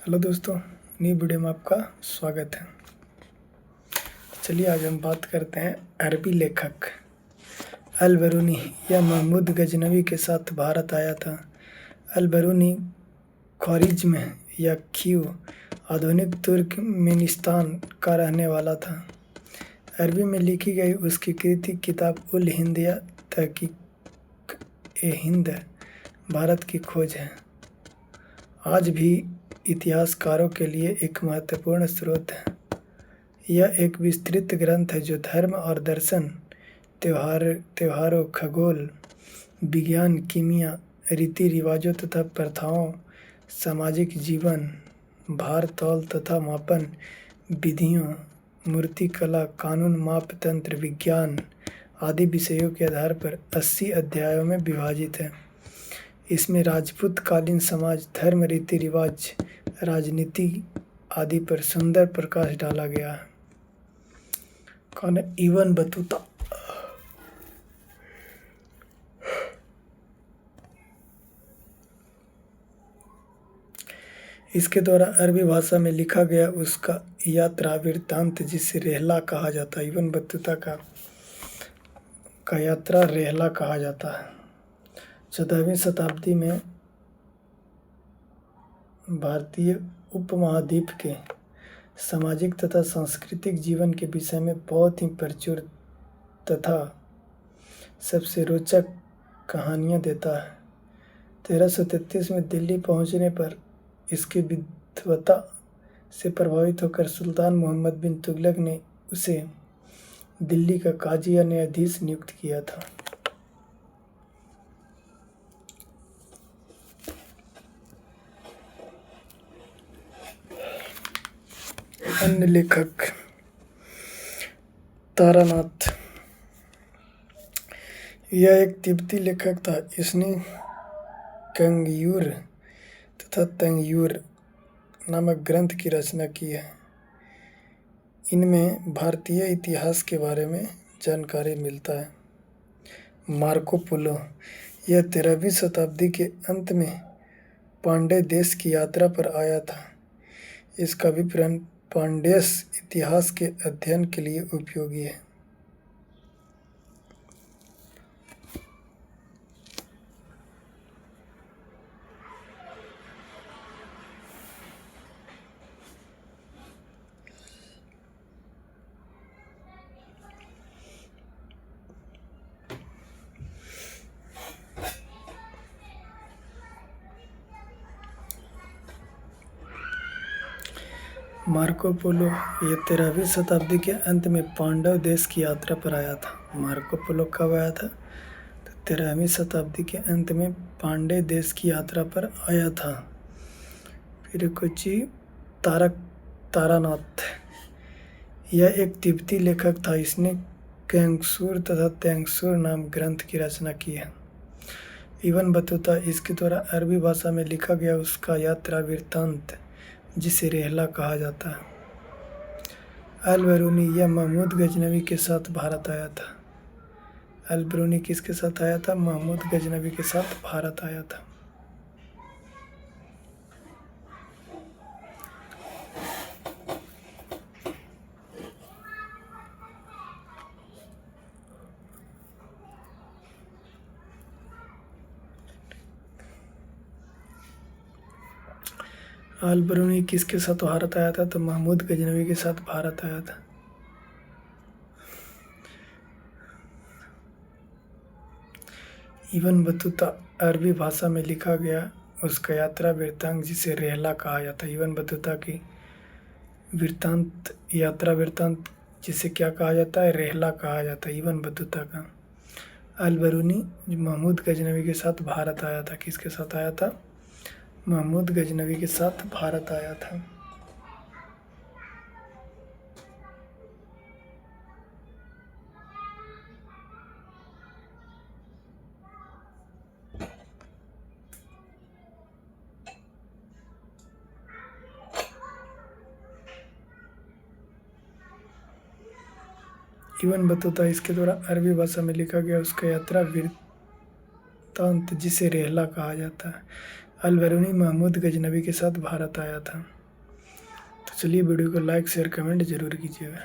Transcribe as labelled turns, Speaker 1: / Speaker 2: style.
Speaker 1: Hello दोस्तों, नई video में आपका स्वागत है। चलिए आज हम बात करते हैं अरबी लेखक अल बरूनी। यह महमूद गजनवी के साथ भारत आया था। अल बरूनी ख्वारिज़्म या खीव आधुनिक तुर्कमेनिस्तान का रहने वाला था। अरबी में लिखी गई उसकी कृति किताब उल हिंद या तहक़ीक़-ए-हिंद भारत की खोज है, आज भी इतिहासकारों के लिए एक महत्वपूर्ण स्रोत है। यह एक विस्तृत ग्रंथ है जो धर्म और दर्शन, त्योहारों, खगोल विज्ञान, कीमिया, रीति रिवाजों तथा प्रथाओं, सामाजिक जीवन, भार तौल तथा मापन विधियों, मूर्तिकला, कानून, मापतंत्र, विज्ञान आदि विषयों के आधार पर 80 अध्यायों में विभाजित है। इसमें राजपूत कालीन समाज, धर्म, रीति रिवाज, राजनीति आदि पर सुंदर प्रकाश डाला गया है। कौन है? Ibn Battuta. इसके द्वारा अरबी भाषा में लिखा गया उसका यात्रा वृत्तांत, जिसे रेहला कहा जाता है, इब्न बतूता का यात्रा रेहला कहा जाता है। 14वीं शताब्दी में भारतीय उपमहाद्वीप के सामाजिक तथा सांस्कृतिक जीवन के विषय में बहुत ही प्रचुर तथा सबसे रोचक कहानियाँ देता है। 1333 में दिल्ली पहुँचने पर इसकी विद्वता से प्रभावित होकर सुल्तान मोहम्मद बिन तुगलक ने उसे दिल्ली का काजी या न्यायाधीश नियुक्त किया था। अन्य लेखक तारानाथ। यह एक तिब्बती लेखक था। इसने कंगयूर तथा तंगयूर नामक ग्रंथ की रचना की है। इनमें भारतीय इतिहास के बारे में जानकारी मिलता है। Marco Polo. यह 13वीं शताब्दी के अंत में पांड्य देश की यात्रा पर आया था। इसका विवरण पांड्यस इतिहास के अध्ययन के लिए उपयोगी है। मार्को पोलो यह 13वीं शताब्दी के अंत में पांडव देश की यात्रा पर आया था। मार्को पोलो कब आया था? तो 13वीं शताब्दी के अंत में पांड्य देश की यात्रा पर आया था। फिर कुछ तारानाथ। यह एक तिब्बती लेखक था। इसने कैंगसूर तथा तेंगसूर नाम ग्रंथ की रचना की है। Ibn Battuta. इसके द्वारा अरबी भाषा में लिखा गया उसका यात्रा वृत्तांत, जिसे रेहला कहा जाता है। अल बरूनी यह महमूद गजनवी के साथ भारत आया था। अल बरूनी किसके साथ आया था? महमूद गजनवी के साथ भारत आया था। अल बरूनी किसके साथ भारत आया था? तो महमूद गजनवी के साथ भारत आया था। इब्न बतूता अरबी भाषा में लिखा गया उसका यात्रा वृत्तांत, जिसे रेहला कहा जाता है। इब्न बतूता की वृत्तांत, यात्रा वृत्तांत, जिसे क्या कहा जाता है? रेहला कहा जाता है इब्न बतूता का। अल बरूनी महमूद गजनवी के साथ भारत आया था। किसके साथ आया था? महमूद गजनवी के साथ भारत आया था। Ibn Battuta. इसके द्वारा अरबी भाषा में लिखा गया उसका यात्रा वृत्तांत, जिसे रेहला कहा जाता है। अल-बरूनी महमूद गजनवी के साथ भारत आया था। तो चलिए वीडियो को लाइक शेयर कमेंट ज़रूर कीजिएगा।